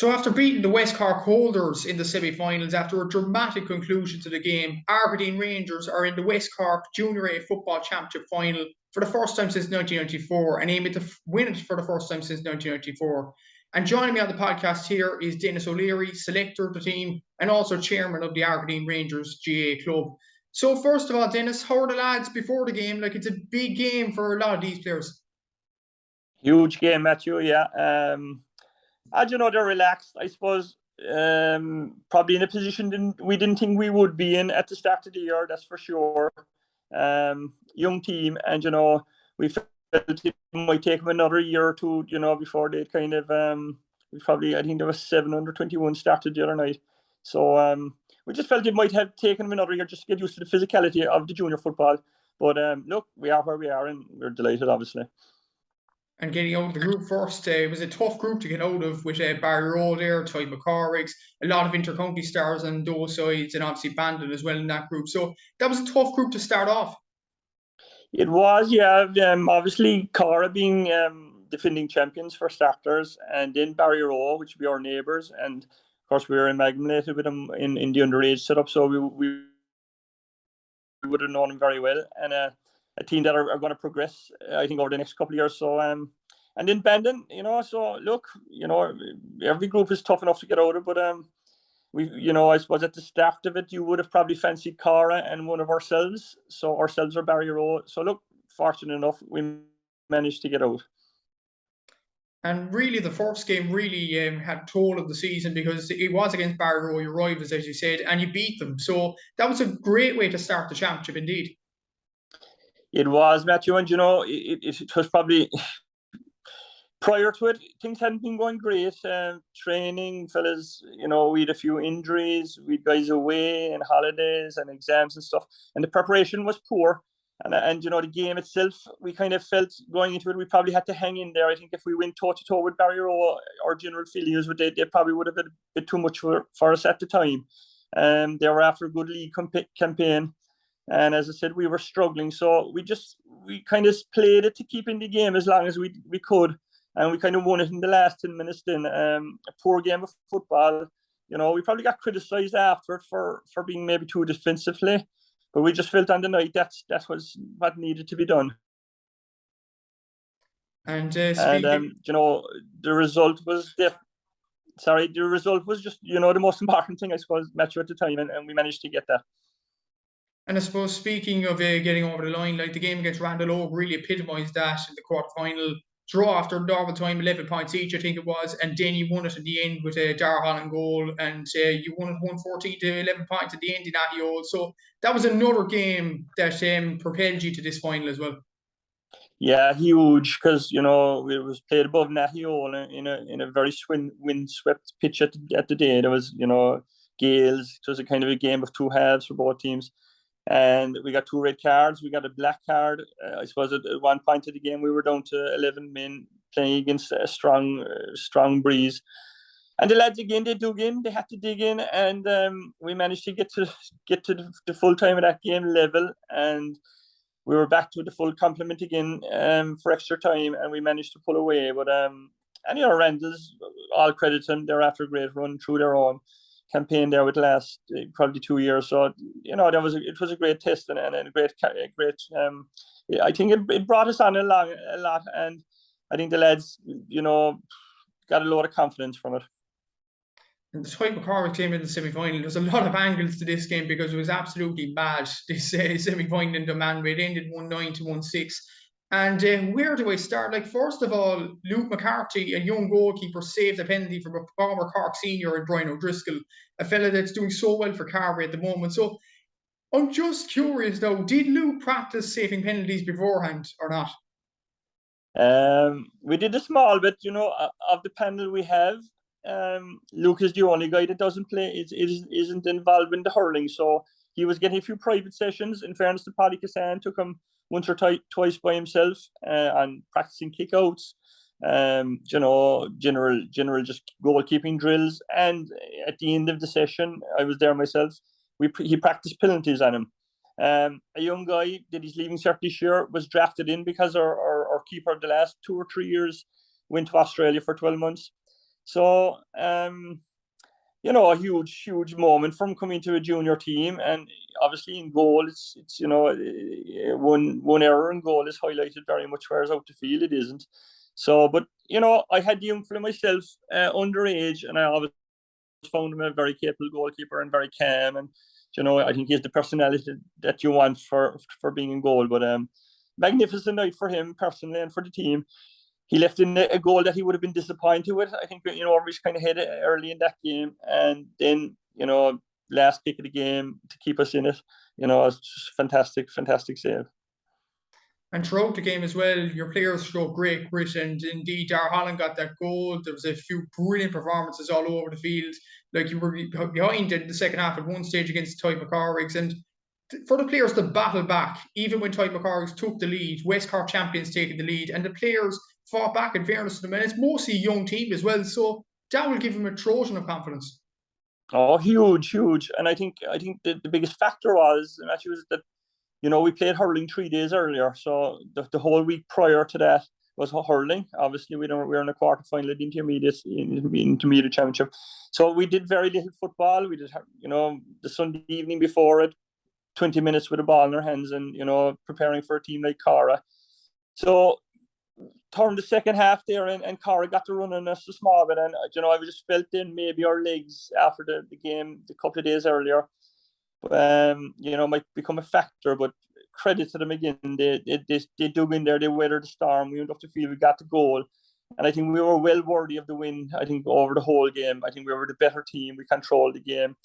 So after beating the West Cork holders in the semi-finals after a dramatic conclusion to the game, Argideen Rangers are in the West Cork Junior A Football Championship final for the first time since 1994 and aim to win it for the first time since 1994. And joining me on the podcast here is Denis O'Leary, selector of the team and also chairman of the Argideen Rangers GA club. So first of all, Denis, how are the lads before the game? Like, it's a big game for a lot of these players. Huge game, Matthew, yeah. As you know, they're relaxed, I suppose. Probably in a position we didn't think we would be in at the start of the year, that's for sure. Young team, and we felt it might take them another year or two, before they'd kind of I think there was 721 started the other night. So we just felt it might have taken them another year just to get used to the physicality of the junior football. But look, we are where we are, and we're delighted, obviously. And getting out of the group first, it was a tough group to get out of with Barry there, Ty McCorrick's, a lot of intercounty stars on those sides, and obviously Bandit as well in that group. So that was a tough group to start off. It was, yeah. Obviously, Cara being defending champions for starters, and then Barry, which would be our neighbours, and of course we were amalgamated with them in the underage setup, so we would have known them very well, and a team that are going to progress, I think, over the next couple of years. So, and then Bandon, so look, every group is tough enough to get out of, but I suppose at the start of it, you would have probably fancied Cara and one of ourselves. So ourselves are Barry Rowe. So look, fortunate enough, we managed to get out. And really, the first game really had toll of the season because it was against Barry Rowe, your rivals, as you said, and you beat them. So that was a great way to start the championship, indeed. It was, Matthew, and it was probably prior to it, things hadn't been going great. Training, fellas, we had a few injuries, we had guys away and holidays and exams and stuff, and the preparation was poor. And the game itself, we kind of felt going into it, we probably had to hang in there. I think if we went toe to toe with Barry Rowe, our general feelings would they probably would have been a bit too much for us at the time. They were after a good league campaign. And as I said, we were struggling. So we kind of played it to keep in the game as long as we could. And we kind of won it in the last 10 minutes then. A poor game of football. We probably got criticised after it for being maybe too defensively. But we just felt on the night that was what needed to be done. And the result was just, the most important thing, I suppose, Matthew, at the time. And we managed to get that. And I suppose speaking of getting over the line, like the game against Randall Oak really epitomised that in the quarter-final. Draw after normal time, 11 points each, I think it was, and then you won it in the end with a Dar Holland goal, and you won it 114 to 11 points at the end in Ahio. So that was another game that propelled you to this final as well. Yeah, huge, because it was played above Nahio in a very wind-swept pitch at the day. There was gales. It was a kind of a game of two halves for both teams. And we got 2 red cards. We got a black card. I suppose at one point of the game, we were down to 11 men playing against a strong breeze. And the lads, again, they dug in. They had to dig in. And we managed to get to the full time of that game level. And we were back to the full complement again for extra time. And we managed to pull away. But, Randall's, all credit to them. They're after a great run through their own campaign there with the last probably 2 years. So it was a great test and a great I think it brought us on a lot, and I think the lads got a lot of confidence from it. And the Ty McCorrick team in the semi-final, there's a lot of angles to this game because it was absolutely mad. This semi-final in the man, it ended 1-9 to 1-6. And where do I start? Like, first of all, Luke McCarthy, a young goalkeeper, saved a penalty from a former Cork senior and Donal O'Driscoll, a fella that's doing so well for Carbery at the moment. So I'm just curious, though, did Luke practice saving penalties beforehand or not? We did a small bit, of the panel we have. Luke is the only guy that doesn't play, isn't involved in the hurling. So he was getting a few private sessions. In fairness to Paddy Cassan, took him once or twice by himself and practicing kickouts, general just goalkeeping drills. And at the end of the session, I was there myself. He practiced penalties on him. A young guy did his leaving cert this year, was drafted in because our keeper the last 2 or 3 years went to Australia for 12 months. So, you know, a huge moment from coming to a junior team, and obviously in goal, it's you know, one error in goal is highlighted very much, whereas out the field it isn't. So, but you know, I had the young myself underage, and I always found him a very capable goalkeeper and very calm, and you know, I think he has the personality that you want for being in goal. But magnificent night for him personally and for the team. He left in a goal that he would have been disappointed with. I think, you know, Rich kind of hit it early in that game, and then, you know, last kick of the game to keep us in it. You know, it's just fantastic save. And throughout the game as well, your players showed great grit, and indeed, Dar Holland got that goal. There was a few brilliant performances all over the field. Like, you were behind in the second half at one stage against Type McCorriggs, and for the players to battle back, even when Type McCorriggs took the lead, West Cork champions taking the lead, and the players fought back in fairness to them, and it's mostly a young team as well, so that will give them a Trojan of confidence. Oh, huge. And I think the biggest factor was, and actually, was that, you know, we played hurling 3 days earlier, so the whole week prior to that was hurling. Obviously, we were in a quarter final of the intermediate championship, so we did very little football. We did, you know, the Sunday evening before it, 20 minutes with a ball in our hands, and you know, preparing for a team like Cara. So turned the second half there, and Cara got to run on us a small bit, and you know, I just felt in maybe our legs after the game a couple of days earlier, you know, might become a factor. But credit to them again, they dug in there, they weathered the storm. We went up the field, we got the goal, and I think we were well worthy of the win. I think over the whole game, I think we were the better team. We controlled the game.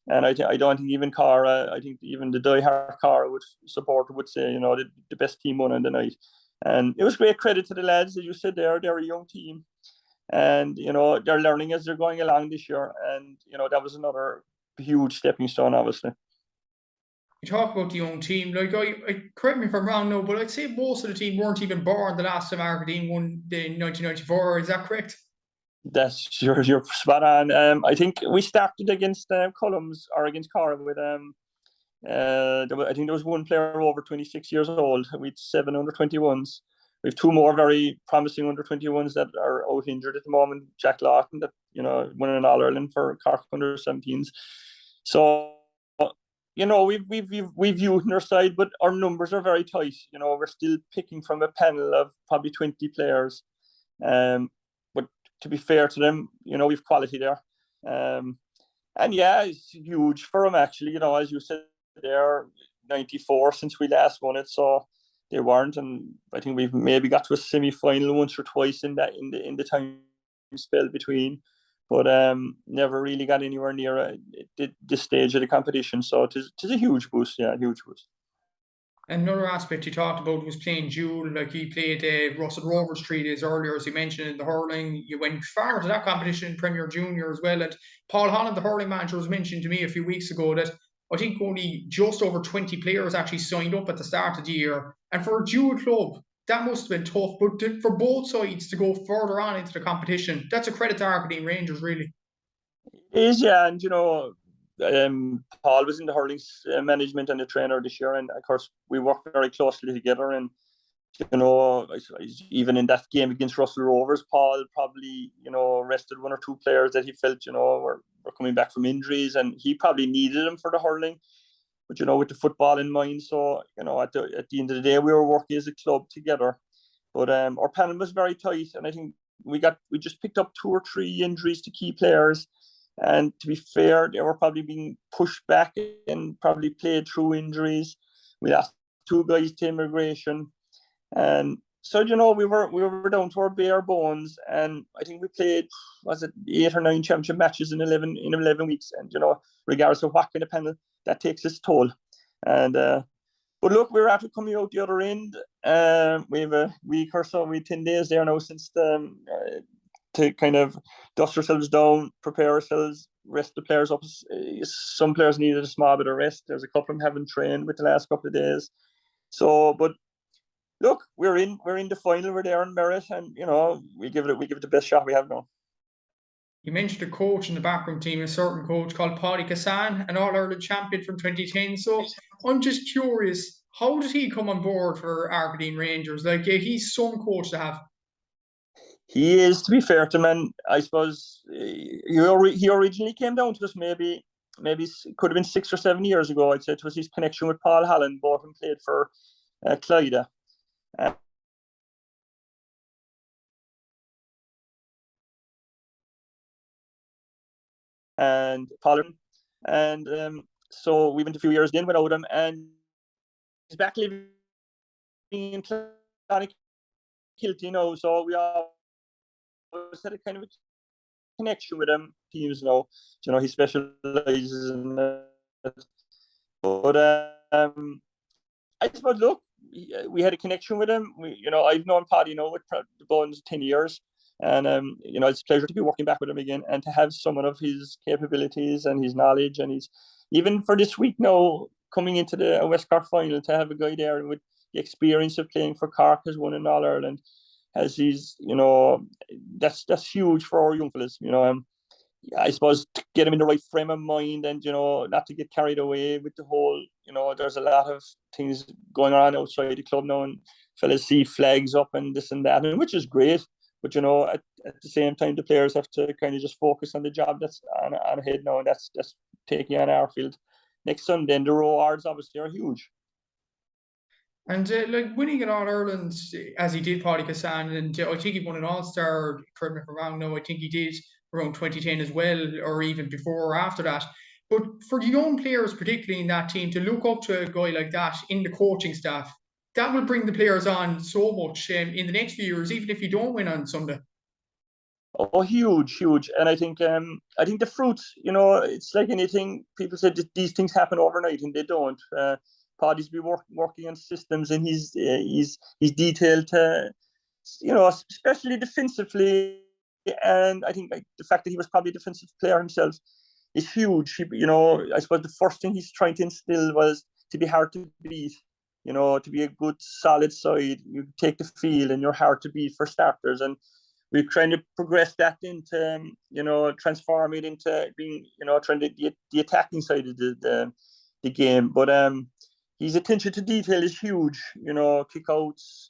And I don't think even Cara, I think even the diehard Cara supporter would say, you know, the best team won on the night. And it was great credit to the lads, as you said there. They're a young team. And, you know, they're learning as they're going along this year. And, you know, that was another huge stepping stone, obviously. You talk about the young team, like, I correct me if I'm wrong, no, but I'd say most of the team weren't even born the last time Argideen won in 1994. Is that correct? That's you're spot on. I think we started against Cullums or against Cara with I think there was one player over 26 years old. We had 7 under 21s. We have 2 more very promising under 21s that are out injured at the moment. Jack Lawton, that, you know, won an All Ireland for Cork under 17s. So, you know, we've youth on our side, but our numbers are very tight. You know, we're still picking from a panel of probably 20 players. But to be fair to them, you know, we've quality there. And yeah, it's huge for them, actually. You know, as you said, they're 94 since we last won it, so they weren't. And I think we've maybe got to a semi-final once or twice in the time spell between, but never really got anywhere near this stage of the competition. So it is a huge boost, yeah, huge boost. Another aspect you talked about was playing dual. Like, he played Russell Rovers 3 days earlier, as you mentioned, in the hurling. You went far to that competition in Premier Junior as well. And Paul Holland, the hurling manager, was mentioned to me a few weeks ago that I think only just over 20 players actually signed up at the start of the year. And for a dual club, that must have been tough. But for both sides to go further on into the competition, that's a credit to Argideen Rangers, really. It is, yeah. And, you know, Paul was in the hurling management and the trainer this year. And, of course, we worked very closely together. And, you know, even in that game against Russell Rovers, Paul probably, you know, rested 1 or 2 players that he felt, you know, were coming back from injuries, and he probably needed them for the hurling. But, you know, with the football in mind, so, you know, at the end of the day, we were working as a club together. But our panel was very tight, and I think we just picked up 2 or 3 injuries to key players. And to be fair, they were probably being pushed back and probably played through injuries. We lost 2 guys to immigration. And so, you know, we were down to our bare bones, and I think we played, was it 8 or 9 championship matches in 11 weeks. And, you know, regardless of what kind of panel, that takes its toll. And but look, we're after coming out the other end. We have a week or so, we 10 days there now since to kind of dust ourselves down, prepare ourselves, rest the players up. Some players needed a small bit of rest. There's a couple of them haven't trained with the last couple of days. So, but look, we're in the final. We're there in merit, and you know, we give it the best shot we have now. You mentioned a coach in the backroom team, a certain coach called Paddy Kassan, an All-Ireland champion from 2010. So I'm just curious, how did he come on board for Argideen Rangers? Like, yeah, he's some coach to have. He is, to be fair to him, and I suppose he originally came down to us maybe it could have been 6 or 7 years ago. I'd say it was his connection with Paul Hallen. Both of them played for Clyde. And Paul, and so we went a few years in without him, and he's back living in Kilty now. So we always had a kind of a connection with him. Teams now, he specializes in it. But I suppose, look, we had a connection with him. I've known Paddy with the Bones 10 years. And, it's a pleasure to be working back with him again and to have someone of his capabilities and his knowledge. And even for this week now, coming into the West Cork final, to have a guy there with the experience of playing for Cork, has won in All Ireland, has his, that's huge for our young fellas, I suppose, to get him in the right frame of mind and, not to get carried away with the whole, there's a lot of things going on outside the club now, and fellas see flags up and this and that, and which is great. But, at the same time, the players have to kind of just focus on the job that's on ahead now, and that's taking on our field next Sunday. And the rewards, obviously, are huge. And winning an All Ireland as he did, Paddy Cassan, and I think he won an All Star. Correct me if I'm wrong. No, I think he did around 2010 as well, or even before or after that. But for the young players, particularly in that team, to look up to a guy like that in the coaching staff, that will bring the players on so much in the next few years, even if you don't win on Sunday. Oh, huge. And I think the fruits, it's like anything. People said that these things happen overnight, and they don't. Paddy's been working on systems, and he's detailed to, especially defensively. And I think the fact that he was probably a defensive player himself is huge. I suppose the first thing he's trying to instill was to be hard to beat. To be a good, solid side, you take the field and you're hard to beat for starters. And we're trying to progress that into, transform it into being, trying to the attacking side of the game. But his attention to detail is huge. Kickouts,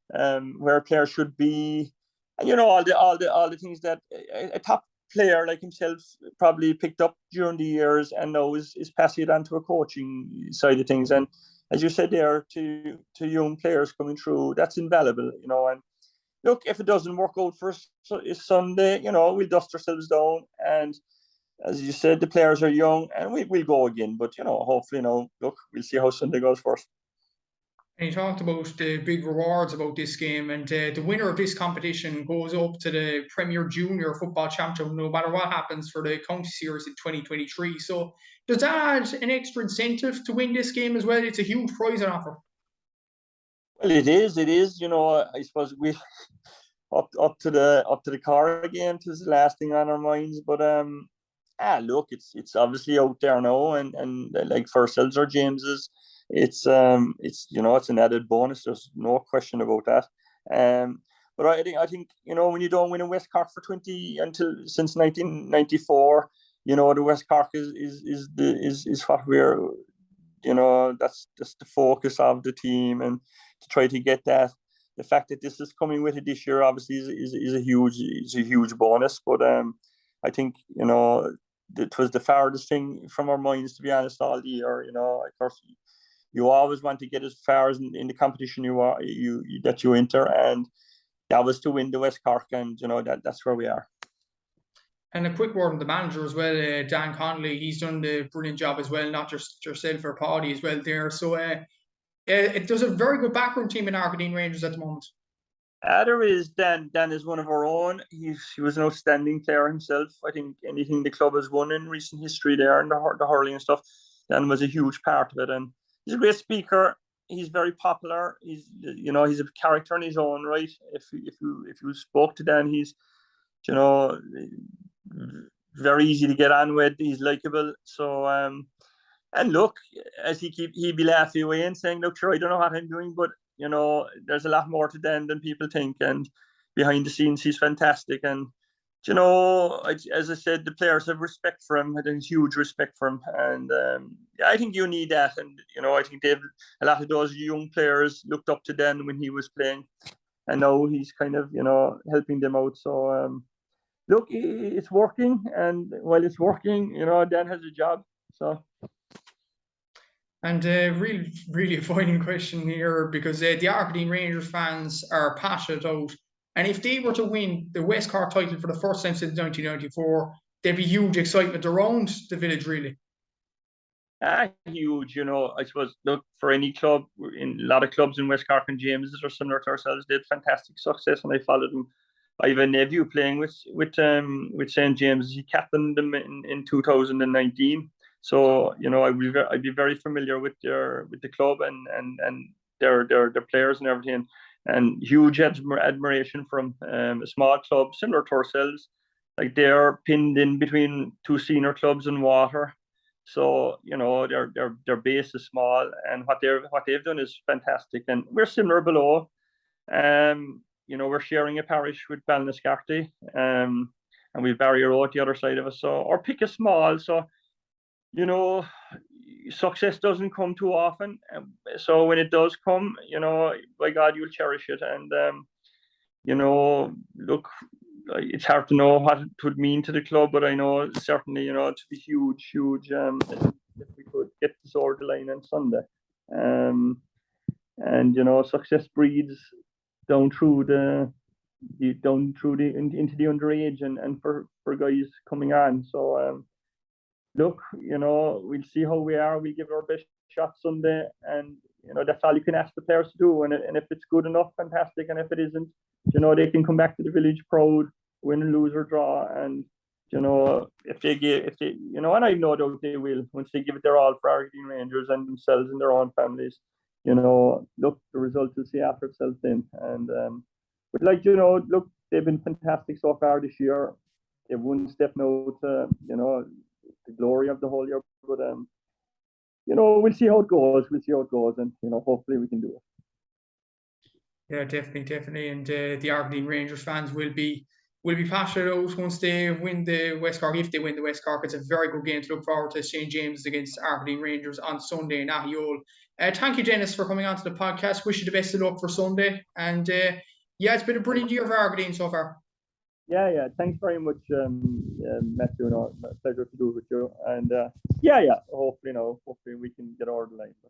where a player should be, and all the things that a top player like himself probably picked up during the years, and now is passing it on to a coaching side of things. And as you said there, to young players coming through, that's invaluable, And look, if it doesn't work out for us Sunday, we'll dust ourselves down. And as you said, the players are young, and we'll go again. But hopefully, look, we'll see how Sunday goes for us. And you talked about the big rewards about this game, and the winner of this competition goes up to the Premier Junior Football Championship, no matter what happens for the county series in 2023. So does that add an extra incentive to win this game as well? It's a huge prize on offer. Well, it is. I suppose we up to the car again is the last thing on our minds. But look, it's obviously out there now, and like for ourselves or James's. It's it's an added bonus. There's no question about that. But I think when you don't win in West Cork for since 1994, the West Cork is what we're that's just the focus of the team, and to try to get that. The fact that this is coming with it this year obviously is a huge bonus. But I think it was the farthest thing from our minds, to be honest, all the year. Of course, you always want to get as far as in the competition that you enter, and that was to win the West Cork, and that's where we are. And a quick word on the manager as well, Dan Connolly. He's done the brilliant job as well, not just yourself or Paddy as well there. So there's a very good background team in Argideen Rangers at the moment. There is Dan. Dan is one of our own. He was an outstanding player himself. I think anything the club has won in recent history there, and the Hurley and stuff, Dan was a huge part of it. And he's a great speaker. He's very popular. He's a character in his own right. If you spoke to Dan, he's very easy to get on with. He's likable. So and look, as he'd be laughing away and saying, "Look, sure, I don't know what I'm doing, but there's a lot more to Dan than people think." And behind the scenes, he's fantastic. And as I said, the players have respect for him, had a huge respect for him, and I think you need that. And I think a lot of those young players looked up to Dan when he was playing, and now he's kind of, you know, helping them out. So look, it's working, and while it's working, you know, Dan has a job. So. And really a final question here, because the Argideen Rangers fans are passionate out. And if they were to win the West Cork title for the first time since 1994, there'd be huge excitement around the village, really. Huge, you know. I suppose, look, for any club, in a lot of clubs in West Cork and James that are similar to ourselves, they had fantastic success, and I followed them. I have a nephew playing with St. James. He captained them in 2019. So, you know, I'd be very familiar with the club and their players and everything, and huge admiration from a small club similar to ourselves. Like, they're pinned in between two senior clubs in Water. So, you know, their base is small, and what they've done is fantastic. And we're similar below. You know, we're sharing a parish with Ballinascarty, and we've Barry Road the other side of us. So our pick is small. So, you know, success doesn't come too often. So when it does come, you know, by God, you'll cherish it. And you know, look, it's hard to know what it would mean to the club, but I know certainly, you know, it'd be huge if we could get this over the line on Sunday. And you know, success breeds down through into the underage and for guys coming on. So look, you know, we'll see how we are. We'll give our best shot Sunday, and you know, that's all you can ask the players to do. And if it's good enough, fantastic. And if it isn't, you know, they can come back to the village proud, win, lose or draw. And you know, if they you know, and I no doubt they will, once they give it their all for Argideen Rangers and themselves and their own families. You know, look, the results will see after itself then. And but like, you know, look, they've been fantastic so far this year. They've one step now to, you know, the glory of the whole year. But you know, we'll see how it goes. And you know, hopefully we can do it. Yeah, definitely. And the Argideen Rangers fans will be passionate out once they win the West Cork. If they win the West Cork, it's a very good game to look forward to. St. James against Argideen Rangers on Sunday in Athyole. Thank you, Dennis, for coming on to the podcast. Wish you the best of luck for Sunday. And yeah, it's been a brilliant year for Argideen so far. Yeah. Thanks very much, Matthew. You know, pleasure to do it with you. And hopefully we can get over the line.